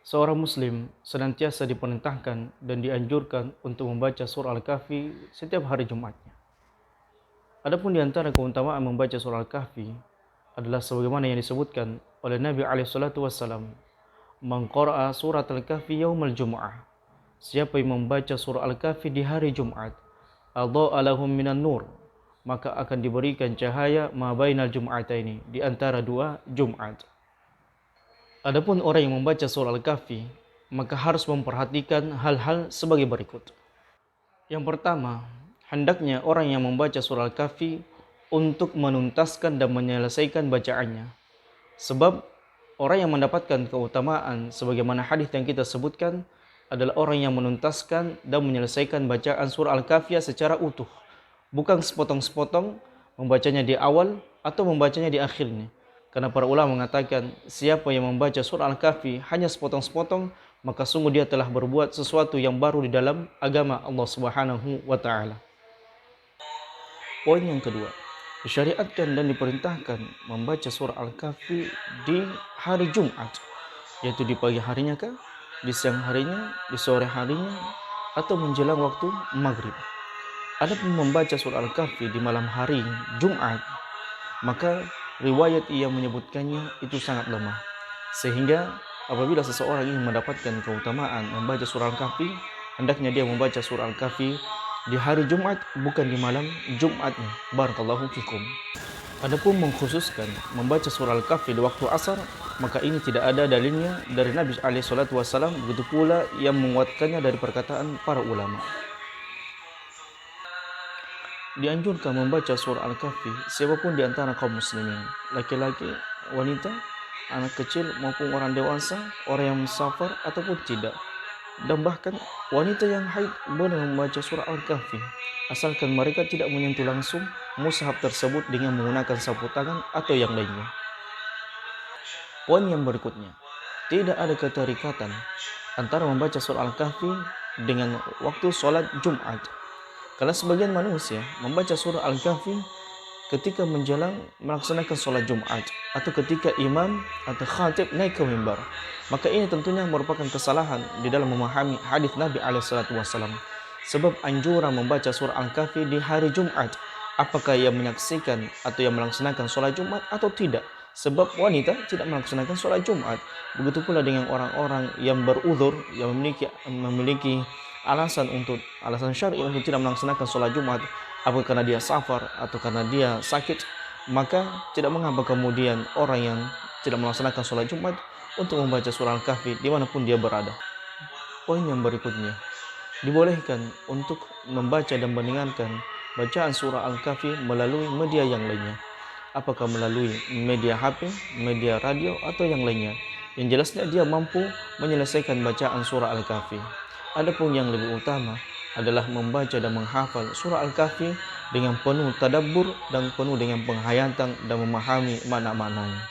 Seorang muslim senantiasa diperintahkan dan dianjurkan untuk membaca surah Al-Kahfi setiap hari Jumatnya. Adapun di antara keutamaan membaca surah Al-Kahfi adalah sebagaimana yang disebutkan oleh Nabi SAW, "Man qara'a surat Al-Kahfi yaumal Jum'ah." Siapa yang membaca surah Al-Kahfi di hari Jumat, adha'a lahum minan nur, maka akan diberikan cahaya ma bainal jum'ataini, di antara dua Jumat. Adapun orang yang membaca surah Al-Kahfi, maka harus memperhatikan hal-hal sebagai berikut. Yang pertama, hendaknya orang yang membaca surah Al-Kahfi untuk menuntaskan dan menyelesaikan bacaannya. Sebab orang yang mendapatkan keutamaan sebagaimana hadis yang kita sebutkan adalah orang yang menuntaskan dan menyelesaikan bacaan surah Al-Kahfi secara utuh. Bukan sepotong-sepotong membacanya di awal atau membacanya di akhirnya. Karena para ulama mengatakan siapa yang membaca surah Al-Kahfi hanya sepotong-sepotong, maka sungguh dia telah berbuat sesuatu yang baru di dalam agama Allah Subhanahu wa taala. Poin yang kedua, disyariatkan dan diperintahkan membaca surah Al-Kahfi di hari Jumat, yaitu di pagi harinya kah, di siang harinya, di sore harinya, atau menjelang waktu maghrib. Adapun membaca surah Al-Kahfi di malam hari Jumat, maka riwayat yang menyebutkannya itu sangat lemah. Sehingga apabila seseorang ingin mendapatkan keutamaan membaca surah Al-Kahfi, hendaknya dia membaca surah Al-Kahfi di hari Jumat, bukan di malam Jumatnya. Barakallahu fikum. Adapun mengkhususkan membaca surah Al-Kahfi di waktu asar, maka ini tidak ada dalilnya dari Nabi SAW, begitu pula yang menguatkannya dari perkataan para ulama. Dianjurkan membaca surah Al-Kahfi siapapun di antara kaum muslimin, laki-laki, wanita, anak kecil maupun orang dewasa, orang yang musafir ataupun tidak. Dan bahkan wanita yang haid boleh membaca surah Al-Kahfi asalkan mereka tidak menyentuh langsung mushaf tersebut dengan menggunakan sapu tangan atau yang lainnya. Poin yang berikutnya, tidak ada keterikatan antara membaca surah Al-Kahfi dengan waktu sholat Jumat. Karena sebagian manusia membaca surah Al-Kahfi ketika menjelang melaksanakan sholat Jumat atau ketika imam atau khatib naik ke mimbar. Maka ini tentunya merupakan kesalahan di dalam memahami hadis Nabi SAW. Sebab anjuran membaca surah Al-Kahfi di hari Jumat, apakah ia menyaksikan atau yang melaksanakan sholat Jumat atau tidak. Sebab wanita tidak melaksanakan sholat Jumat. Begitu pula dengan orang-orang yang beruzur, yang memiliki alasan syar'i untuk tidak melaksanakan sholat Jumat, apakah karena dia safar atau karena dia sakit, maka tidak mengapa kemudian orang yang tidak melaksanakan sholat Jumat untuk membaca surah Al-Kahfi dimanapun dia berada. Poin yang berikutnya, dibolehkan untuk membaca dan mendengarkan bacaan surah Al-Kahfi melalui media yang lainnya. Apakah melalui media HP, media radio, atau yang lainnya. Yang jelasnya dia mampu menyelesaikan bacaan surah Al-Kahfi. Adapun yang lebih utama adalah membaca dan menghafal surah Al-Kahfi dengan penuh tadabbur dan penuh dengan penghayatan dan memahami makna-maknanya.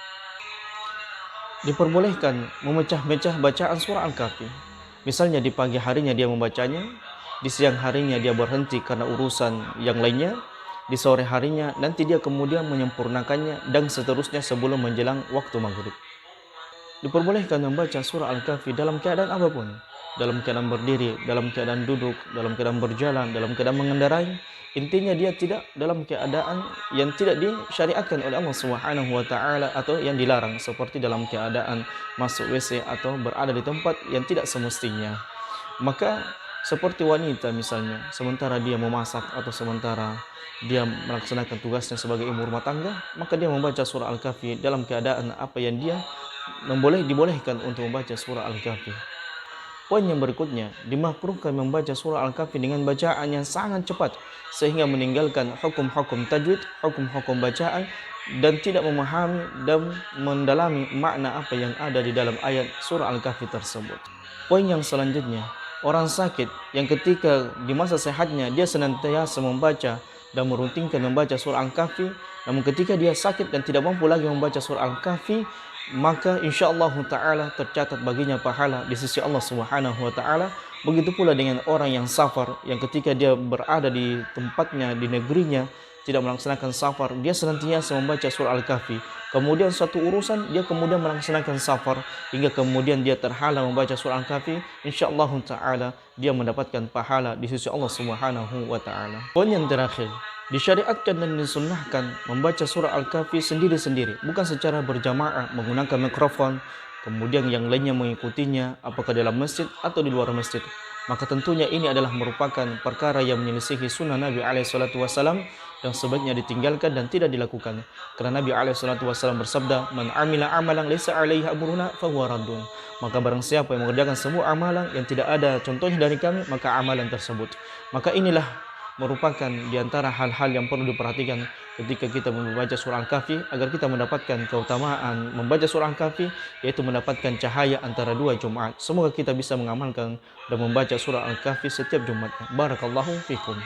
Diperbolehkan memecah-mecah bacaan surah Al-Kahfi. Misalnya di pagi harinya dia membacanya, di siang harinya dia berhenti karena urusan yang lainnya, di sore harinya nanti dia kemudian menyempurnakannya, dan seterusnya sebelum menjelang waktu maghrib. Diperbolehkan membaca surah Al-Kahfi dalam keadaan apapun, dalam keadaan berdiri, dalam keadaan duduk, dalam keadaan berjalan, dalam keadaan mengendarai. Intinya dia tidak dalam keadaan yang tidak disyariatkan oleh Allah Subhanahu wa taala atau yang dilarang, seperti dalam keadaan masuk WC atau berada di tempat yang tidak semestinya. Maka seperti wanita misalnya, sementara dia memasak atau sementara dia melaksanakan tugasnya sebagai ibu rumah tangga, maka dia membaca surah Al-Kahfi dalam keadaan apa yang dia dibolehkan untuk membaca surah Al-Kahfi. Poin yang berikutnya, dimakruhkan membaca surah Al-Kahfi dengan bacaan yang sangat cepat sehingga meninggalkan hukum-hukum tajwid, hukum-hukum bacaan, dan tidak memahami dan mendalami makna apa yang ada di dalam ayat surah Al-Kahfi tersebut. Poin yang selanjutnya, orang sakit yang ketika di masa sehatnya dia senantiasa membaca dan merutinkan membaca surah Al-Kahfi, namun ketika dia sakit dan tidak mampu lagi membaca surah Al-Kahfi, maka insyaallah ta'ala tercatat baginya pahala di sisi Allah Subhanahu wa ta'ala. Begitu pula dengan orang yang safar, yang ketika dia berada di tempatnya, di negerinya, tidak melaksanakan safar, dia senantiasa membaca surah Al-Kahfi. Kemudian suatu urusan dia kemudian melaksanakan safar hingga kemudian dia terhalang membaca surah Al-Kahfi, insyaallah taala dia mendapatkan pahala di sisi Allah Subhanahu wa taala. Poin yang terakhir, disyariatkan dan disunnahkan membaca surah Al-Kahfi sendiri-sendiri, bukan secara berjamaah menggunakan mikrofon, kemudian yang lainnya mengikutinya, apakah dalam masjid atau di luar masjid. Maka tentunya ini adalah merupakan perkara yang menyelisihi sunnah Nabi SAW yang sebaiknya ditinggalkan dan tidak dilakukan. Karena Nabi SAW bersabda, "Man amila amalan laisa alaihi amruna fahuwa raddun." Maka barang siapa yang mengerjakan semua amalan yang tidak ada contohnya dari kami, maka amalan tersebut. Maka inilah merupakan di antara hal-hal yang perlu diperhatikan ketika kita membaca surah Al-Kahfi, agar kita mendapatkan keutamaan membaca surah Al-Kahfi, yaitu mendapatkan cahaya antara dua Jumat. Semoga kita bisa mengamalkan dan membaca surah Al-Kahfi setiap Jumatnya. Barakallahu fikum.